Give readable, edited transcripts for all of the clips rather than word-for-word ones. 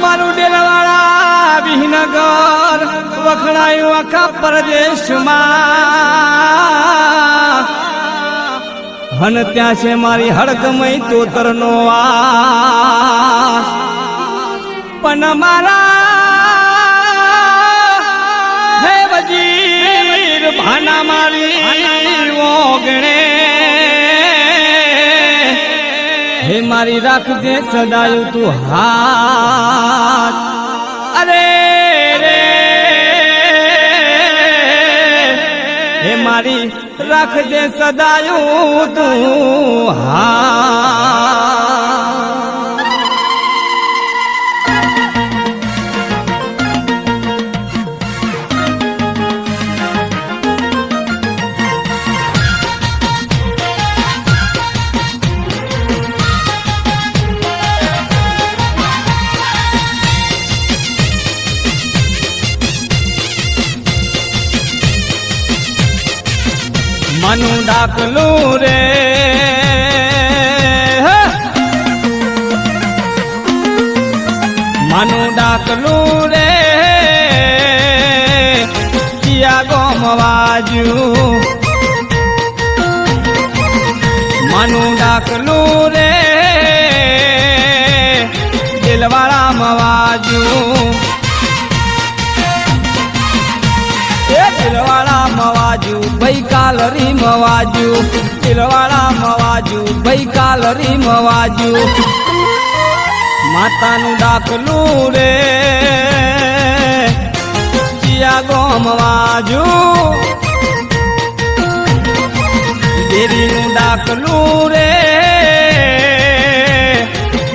મારું ડેલવાળા વિહનગર વખણાયું આખા પરદેશમાં હન ત્યાં છે મારી હડકમય તોતરનો વાસ પણ મારા હે વજીર ભાના મારી ઓગણે હે મારી રાખજે સદાયું તું હાથ અરે રે હે મારી રાખજે સદાયું તું હાથ મનુ ડાકલું રે મનુ ડાકલું રે કિયા ગોમ વાજુ મનુ ડાકલું રે દિલવાળા મવાજુ દિલવાળા મવાજુ ભાઈ કાલરી મવાજુ દિલવાળા મવાજુ ભાઈ કાલરી મવાજુ માતાનું ડાકલું રે ચિયા ગોમ વાજુ દેરીનું ડાકલું રે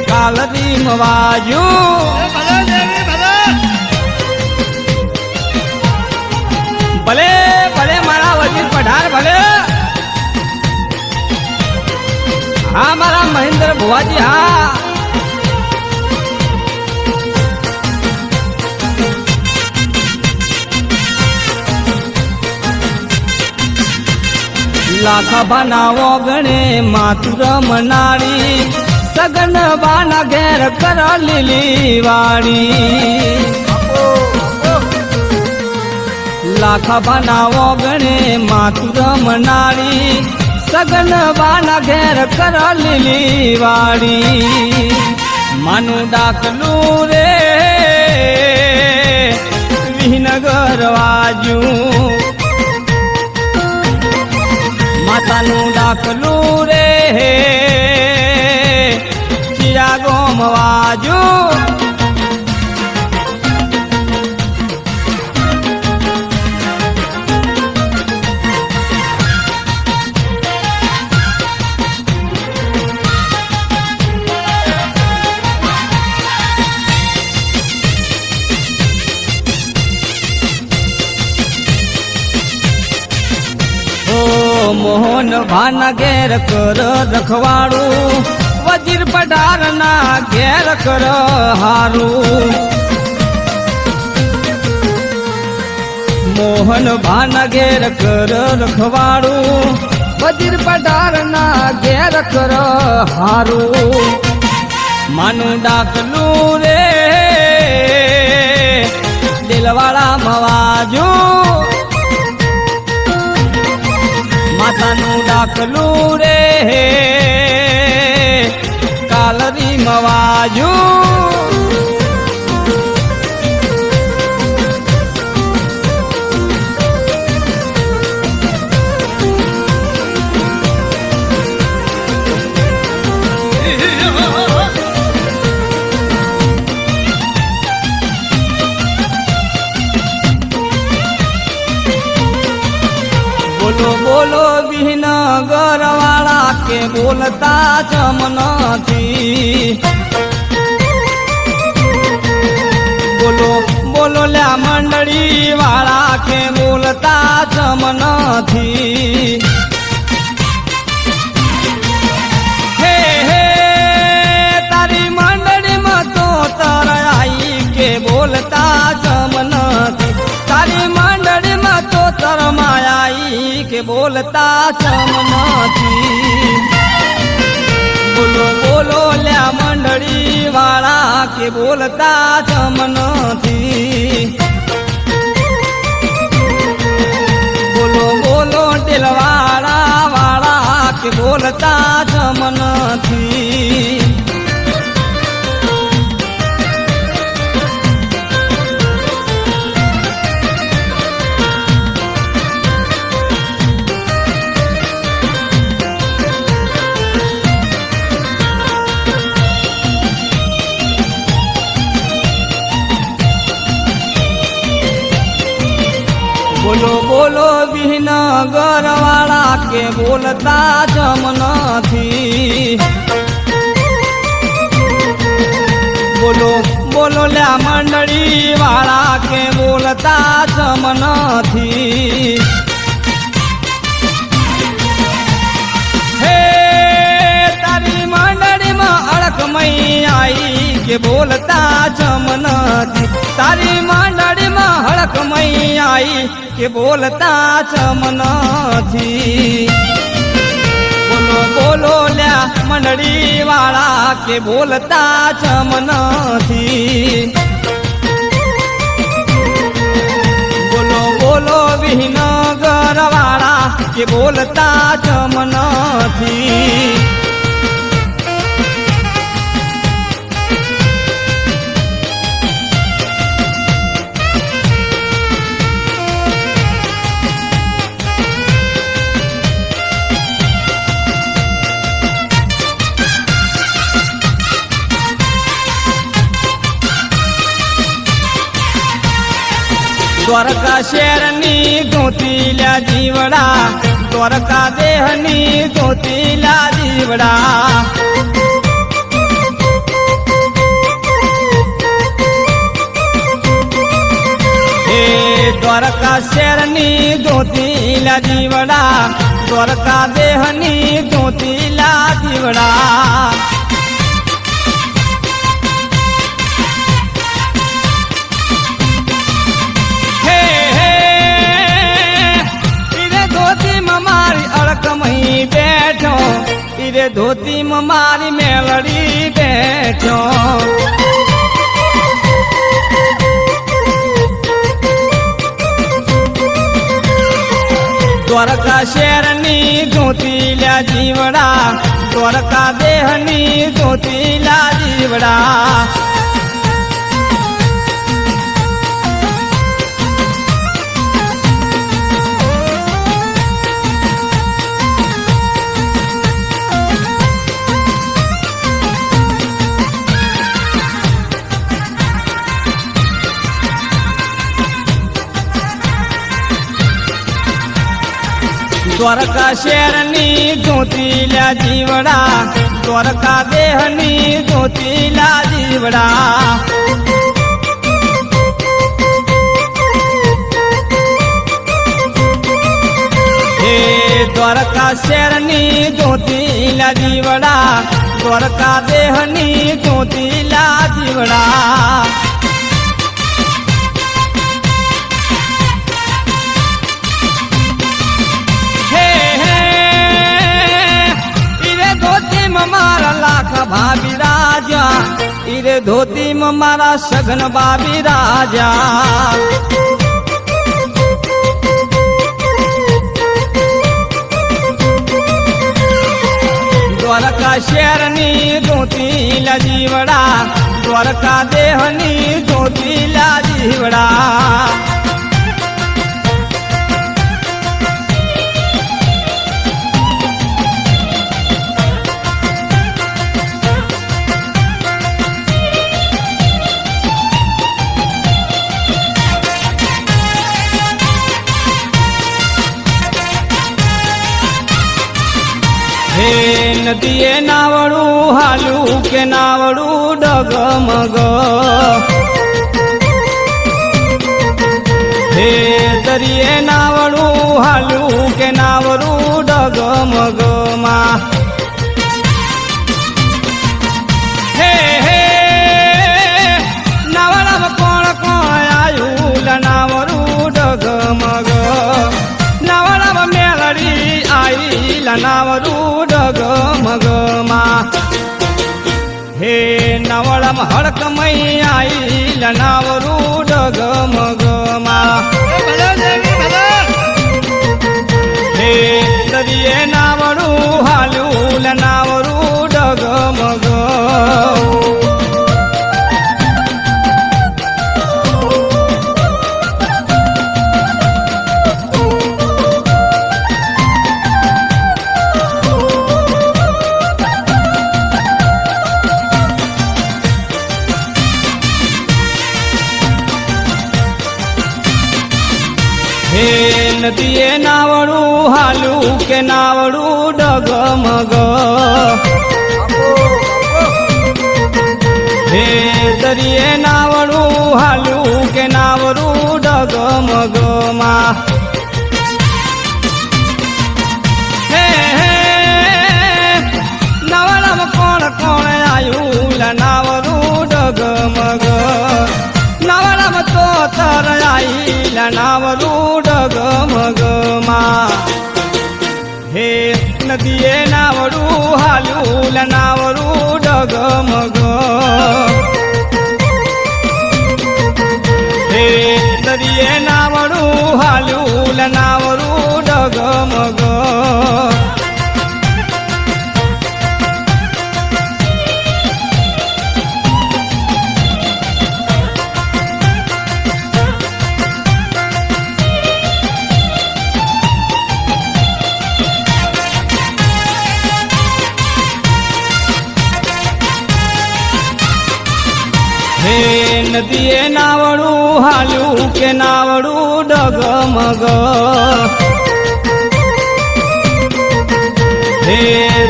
કાલરી મવાજુ ભલે ભલે મારા વજીર પઢાર ભલે હા મારા મહેન્દ્ર ભુવાજી હા લાખ બનાવો ગણે માતુર મનારી સગન બાના ઘેર કર લીલી વાળી લાખ બનાવો ગણે માતુર મનારી સગન બાના ઘેર કર લીલી વાળી માનું ડાકલું રે વિહનગર વાજુ માતાનું ડાકલું રે ચિયા ગોમ વાજુ મોહન ભાના ઘેર કર રખવાડું વજીર પઢાર ના ઘેર કર હારું મોહન ભાના ઘેર કર રખવાડું વજીર પઢાર ના ઘેર કર હારું માનું ડાકલું રે દિલવાળા મવાજુ માતાનું ડાકલું રે કાલરી મવાજુ બોલો બોલો વિહનગર વાળા કે બોલતા જમ નથી બોલો બોલો લ્યા મંડળી વાળા કે બોલતા જમ નથી હે હે તારી મંડળીમાં તો તરાઈ કે બોલતા જમ નથી તારી મંડળીમાં તો તરમાઈ કે બોલતા જમ નથી બોલો બોલો લ્યા મંડળી વાળા કે બોલતા જમ નથી. બોલો બોલો ટેલવાળા વાળા કે બોલતા જમ નથી. બોલો બોલો વિહનગર વાળા કે બોલતા જમ નથી. બોલો બોલો લ્યા મંડળી વાળા કે બોલતા જમ નથી. હે તારી મંડળીમાં અળકમઈ આઈ કે બોલતા જમ નથી. તારી મંડળીમાં હળકમઈ આઈ કે બોલતા જમ નથી. બોલો બોલો લ્યા મંડળી વાળા કે બોલતા જમ નથી. બોલો બોલો વિહનગર વાળા કે બોલતા જમ નથી. દ્વારકા શહેરની ધોતીલા જીવડા, દ્વારકા દેહની ધોતીલા જીવડા. હે દ્વારકા શહેરની ધોતીલા જીવડા, દ્વારકા દેહની ધોતીલા જીવડા. અળકમઈ બેઠો ઈરે ધોતીમાં મારી મેલડી બેઠો. દ્વારકા શહેરની ધોતીલા જીવડા, દ્વારકા દેહની ધોતીલા જીવડા. દ્વારકા શહેરની ધોતીલા જીવડા, દ્વારકા દેહની ધોતીલા જીવડા. હે દ્વારકા શહેરની ધોતીલા જીવડા, દ્વારકા દેહની ધોતીલા જીવડા. મારા લાખ ભાભી રાજા ઈરે ધોતીમાં મારા સગન ભાભી રાજા. દ્વારકા શહેરની ધોતીલા જીવડા, દ્વારકા દેહની ધોતીલા જીવડા. હે નદીએ નાવડું હાલું કે નાવડું ડગમગ. હે દરિયે નાવડું હાલું કે નાવડું ડગમગમાં. હે હે નાવડામાં કોણ કોણ આયું નાવડું ડગમગ. નાવડામાં મેલડી આઈ નાવડું ડગમગમાં. હે નદીએ નાવડું હાલ્યું કે નાવડું ડગમગ હે દરિયે નાવડું હાલ્યું કે નાવડું ડગમગમાં હે નાવડામાં કોણ કોણ આયું નાવડું ડગમગ નાવડામાં તો તર આઈ નાવડું ડગમગમાં હે નદીએ નાવડું હાલ્યું નાવડું ડગમગ હે દરિયે નાવડું હાલ્યું નાવડું ડગમગ હે નદીએ નાવડું હાલ્યું કે નાવડું ડગમગ હે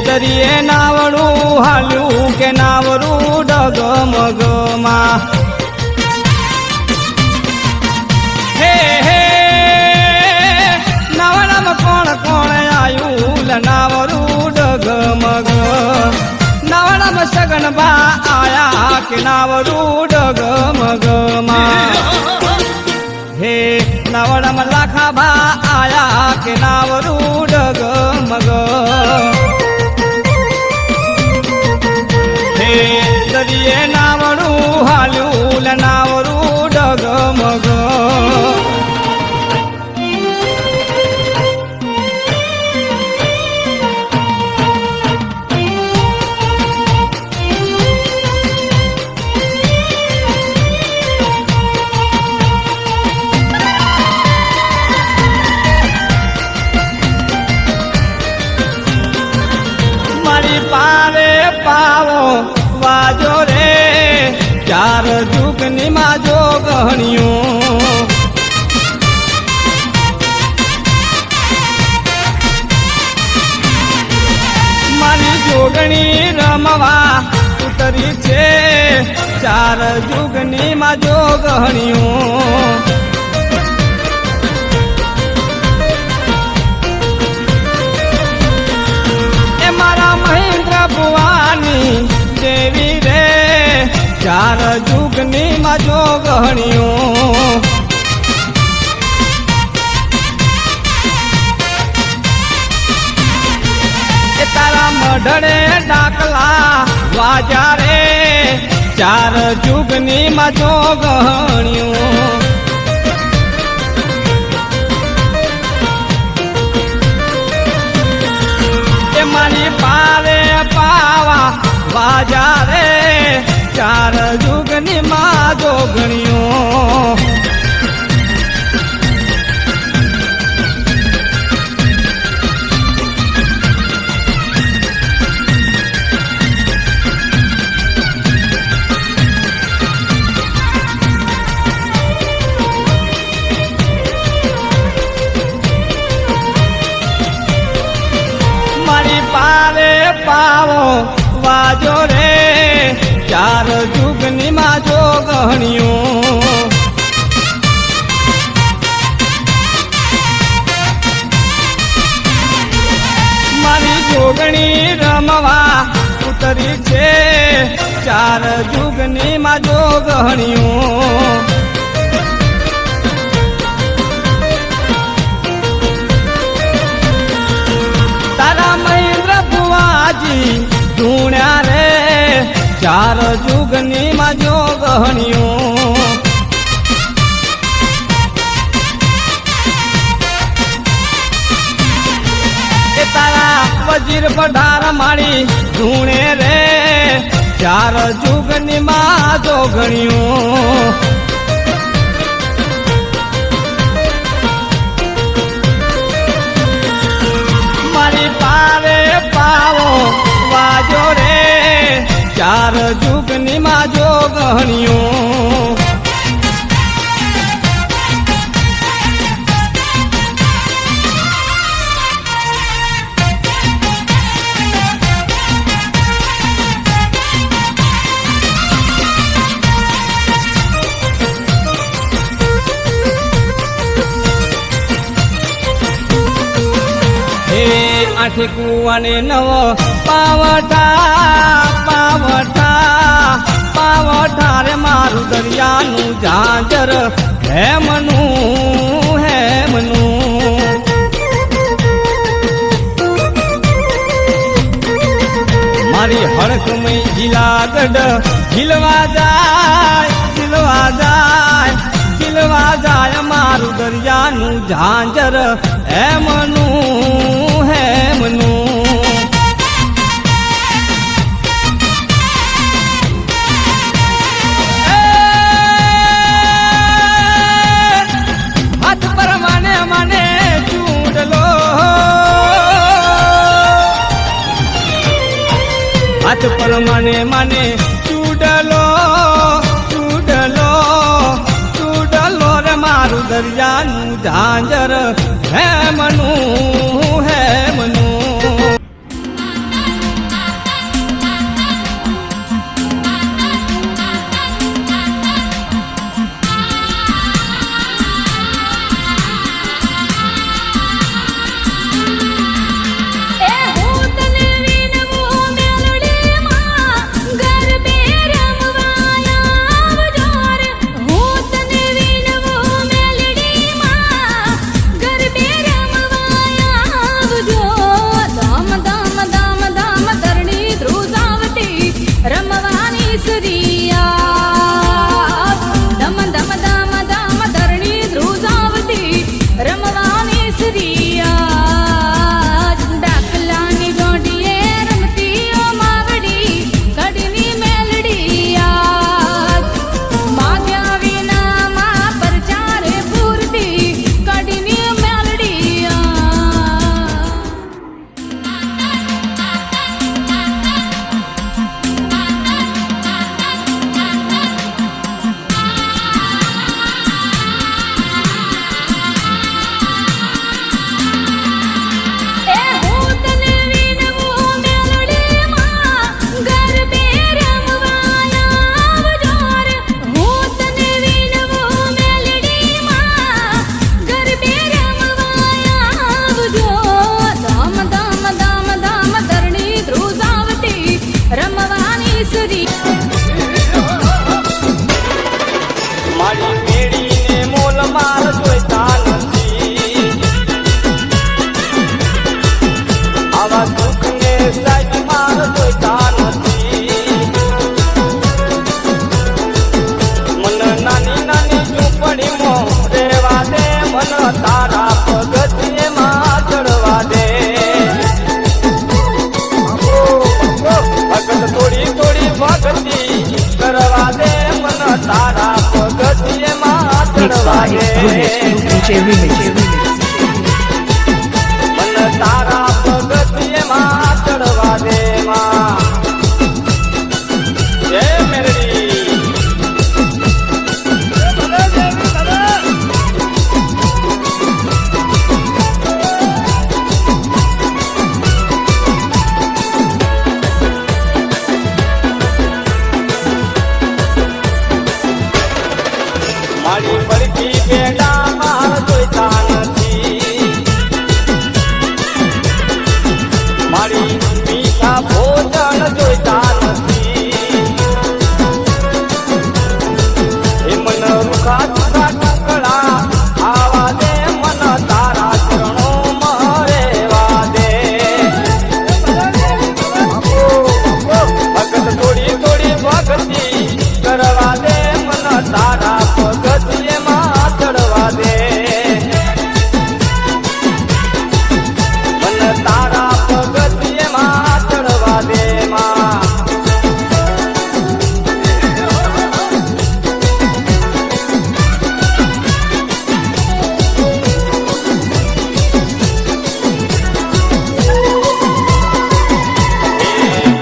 દરિયે નાવડું હાલ્યું કે નાવડું ડગમગમાં હે હે નાવડામાં કોણ કોણ આયું નાવડું ડગમગ નાવડામાં સગન બા આયા કે નાવડું ડગમગમાં હે નાવડામાં લાખા બા આયા કે નાવડું ડગમગ હે દરિયે નાવડું હાલ્યું નાવડું ડગમગ પાવે પાવો વાજો રે ચાર જુગની માજો ગહણિયું મારી જોગણી રમવા ઉતરી છે ચાર જુગની માજો ગહણિયું ભુવાની દેવી રે ચાર જુગની માજો ગહણિયું એ તારા મઢડે ડાકલા વાજા રે ચાર જુગની માજો ગહણિયું એ મારી પાવે પાવા વાજા રે ચાર જુગની માજો ગણ્યો મારી પાવે પાવો વાજો રે ચાર જુગની માજો ગહણિયું મારી જોગણી રમવા ઉતરી છે ચાર જુગની માજો ગહણિયું તારા મહેન્દ્ર ભુવાજી ધૂણ્યા રે ચાર જુગની માજો ગહણિયું એ તારા વજીર પઢાર માળી ધૂણે રે ચાર જુગની માજો ગણ્યું મારી પાવે પાવો વાજો રે ચાર જુગની માજો ગહણિયું આઠે કુવાને નવ પાવઠા પાવઠા પાવઠા રે મારું દરિયાનું ઝાંઝર હેમનું હેમનું મારી હડકમય ઝીલાગઢ ઝીલવા જાય ઝીલવા જાય ઝીલવા જાય મારું દરિયાનું ઝાંઝર હેમનું હેમનું હાથ પર મને મને ચૂડલો હાથ પર મને મને ચૂડલો ચૂડલો ચૂડલો રે મારું દરિયાનું ઝાંઝર હેમનું હેમનું Mixed by Unit 2 DJ Remix. મન તારા પગથિયેમાં ચડવા દે માં જય મેરડી મારી પડકી બેડા માર જોઈતા નથી મારી મીઠા ભોજન જોઈતા નથી એ મન રૂખા રૂખા ટુકડા આવા દે મન તારા ચરણોમાં રહેવા દે ભગત થોડી થોડી ભક્તિ કરવા દે મન તારા પગથિયેમાં ચડવા દે મન તારા પગથિયેમાં ચડવા દે માં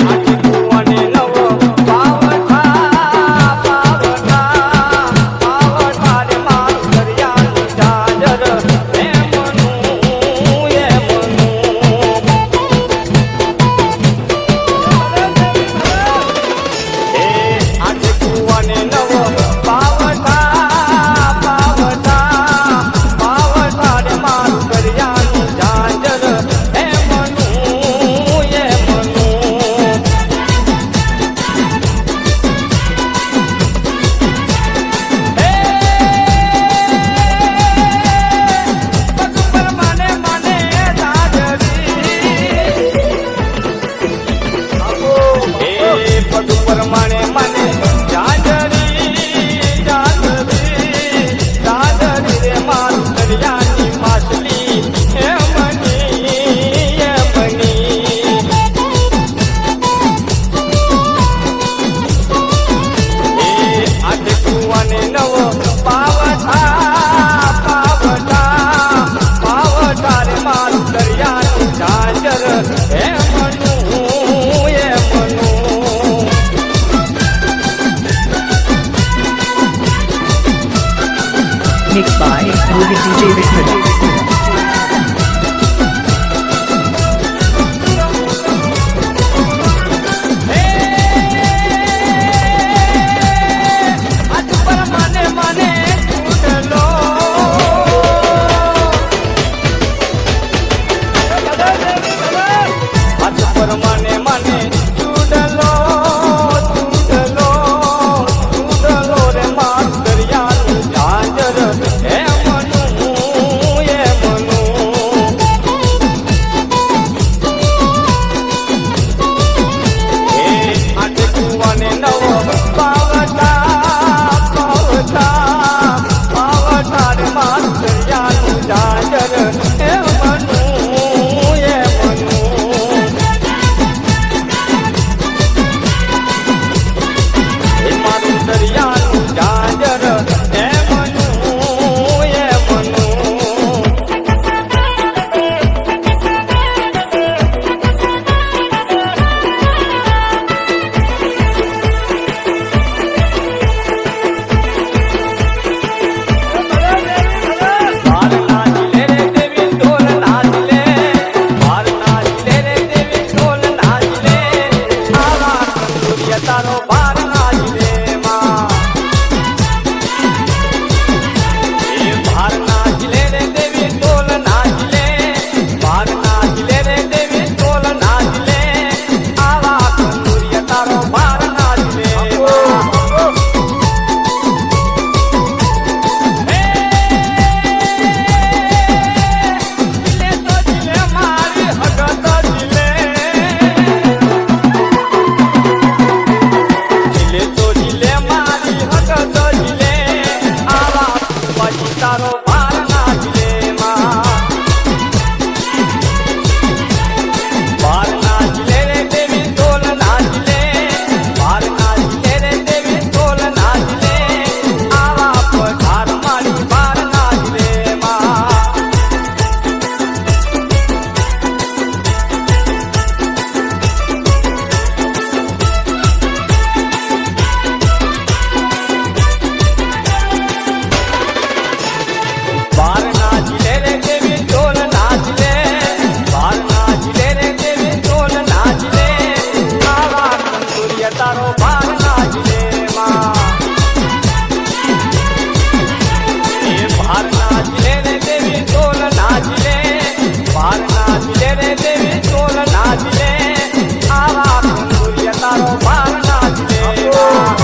આઠ કુવાને નવ પાવઠા પાવઠા Mixed by Rohit DJ Vishnu.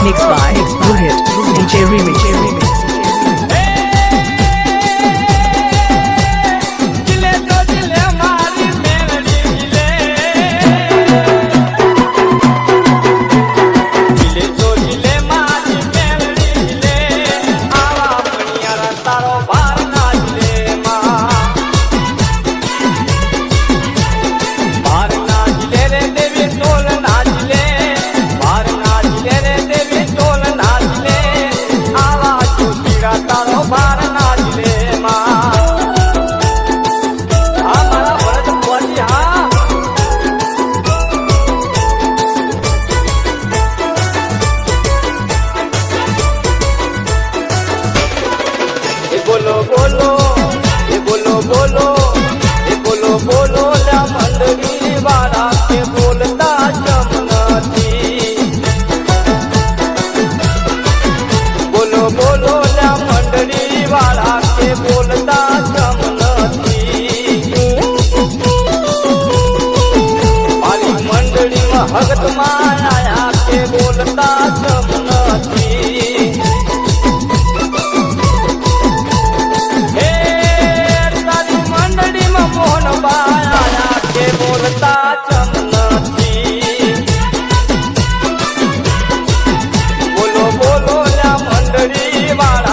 Mixed by Rohit DJ Remix. भगत माया के बोलता जमुनती हे तारी मंडली में मोहन बाया के बोलता जमुनती बोलो बोलो ना मंडली वाला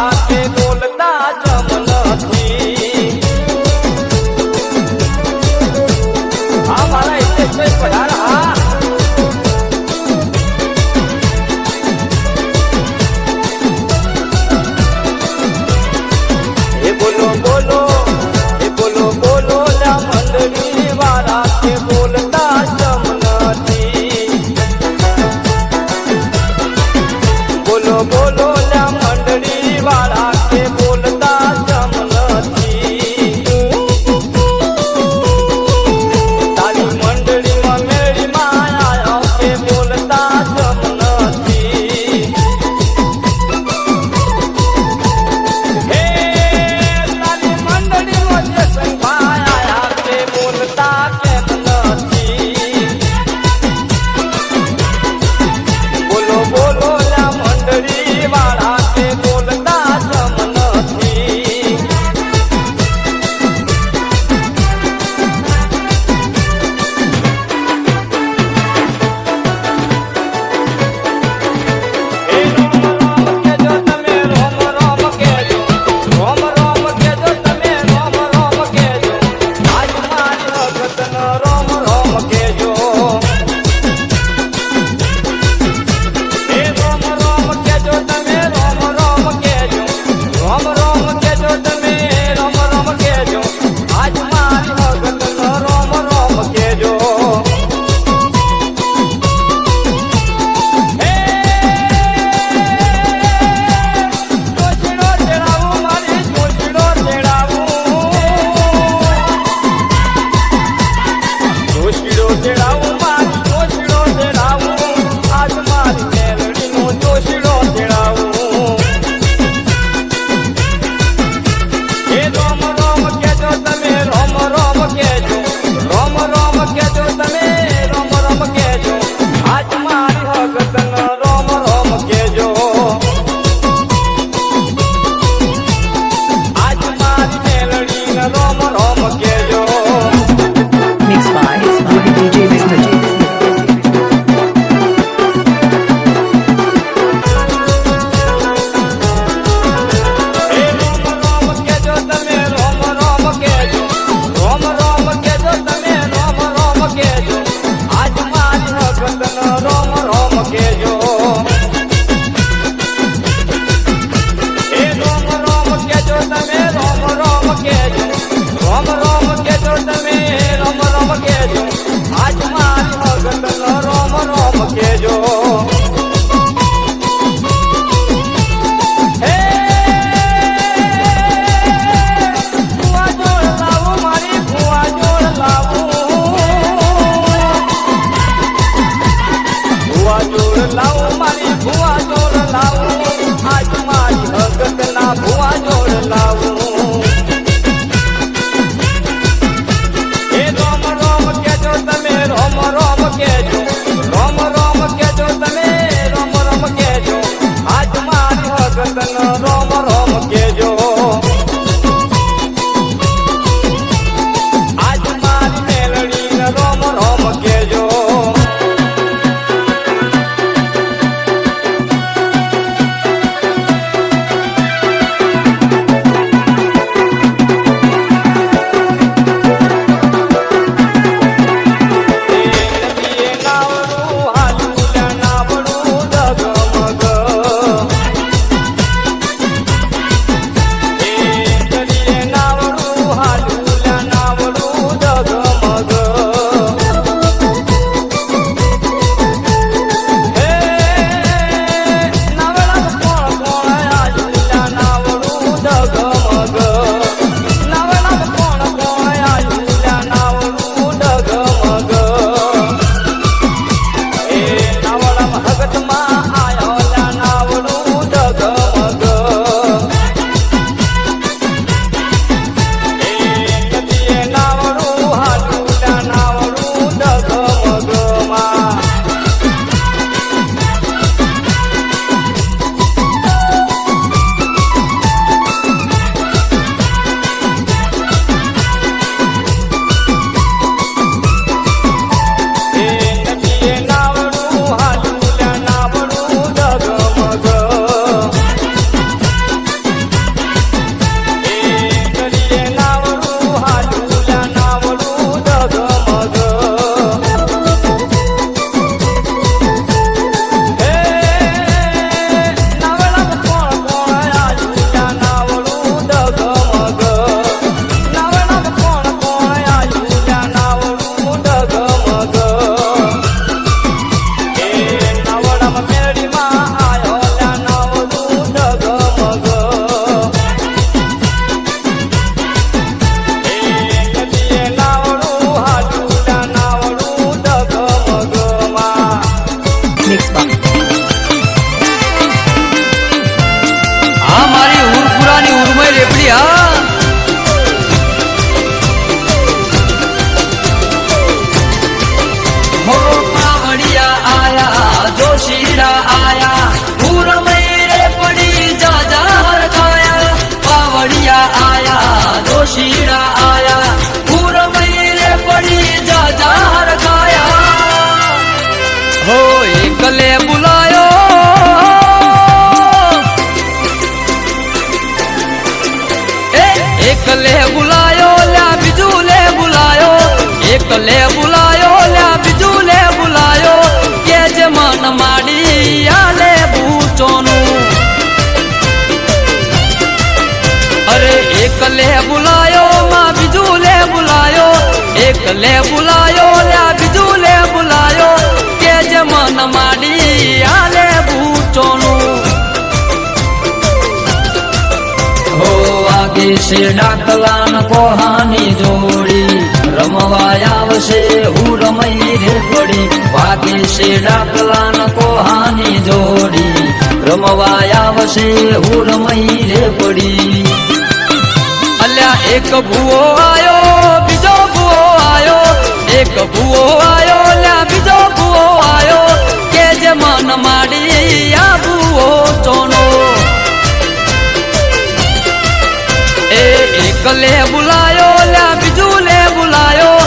ના ભુવા જોડ લાવું એ રોમ રોમ કેજો તમે રોમ રોમ કેજો રોમ રોમ કેજો તમે રોમ રોમ કેજો આજ મારી ભગતન રોમ રોમ કેજો આજ મારી મેલડી રોમ રોમ કેજો એકલે બુલાયો એકલે બુલાયો લ્યા બીજું લે બુલાયો એકલે બુલાયો લ્યા બીજું લે બુલાયો કે જે મન માડી આલે બૂચોનું અરે એકલે બુલાયો માં બીજું લે બુલાયો એકલે બુલાયો લ્યા બીજું લે બુલાયો કે જે મન માડી આલે બૂચોનું હો આગે છે ડાકલાન કોહાની જોડી રમવા આવશે હું રમઈ રે પડી વાગે છે ડાકલાન કોહાની જોડી રમવા આવશે હું રમઈ રે પડી અલ્યા એક ભૂવો આયો બીજો ભૂવો આયો એક ભૂવો આયો લ્યા બીજો ભૂવો આયો કે જે મન માડી આ ભૂવો ચોનો એકલે બુલાયો લ્યા બીજું લે બુલાયો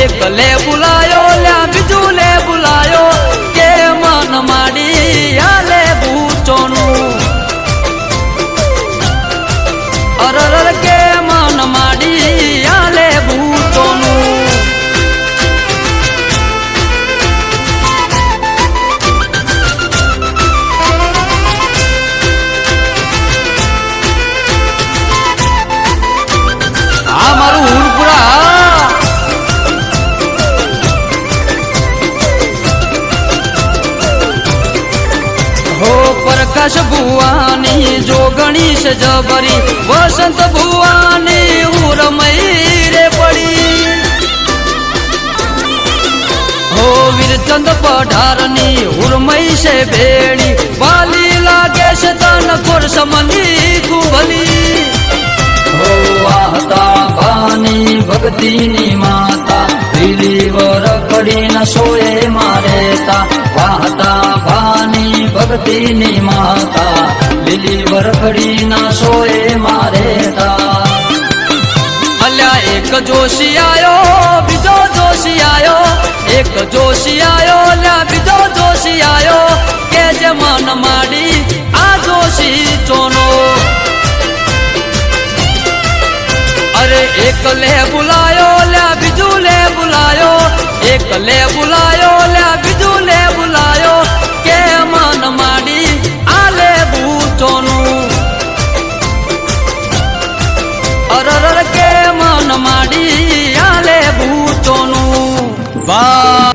એકલે બુલાયો લ્યા બીજું લે બુલાયો કે મન માડી આલે બૂચોનું અરર કે મન માડી આલે બૂચોનું પ્રકાશ ભુવાની જોગણી છે જબરી વસંત ભુવાની હું રમઈ રે પડી હો વીરચંદ પઢારની ઉર્મઈ છે ભેડી વાલી લાગે છે તન ખોર સમની તું ભલી હો વાહતા ભાની ભક્તિની માતા લીલી વરખડી ન સોએ મારેતા વાહતા ભાની ભક્તિની માતા લીલી વરખડી ના સોએ મારેતા અલ્યા એક જોશી આયો બીજો જોશી આયો એક જોશી આયો અલ્યા બીજો જોશી આયો કે જે મન માડી આ જોશી ચોનો અરે એક લે બુલાયો લ્યા બીજું લે બુલાયો એક લે બુલાયો લ્યા બીજું લે બુલાયો કે મન માડી આ લે બૂચોનું અરર કે મન માડી આ લે બૂચોનું વાહ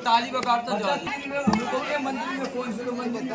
ताली बगाड़ता जाओ मंदिर में कौन से लोग मंदिर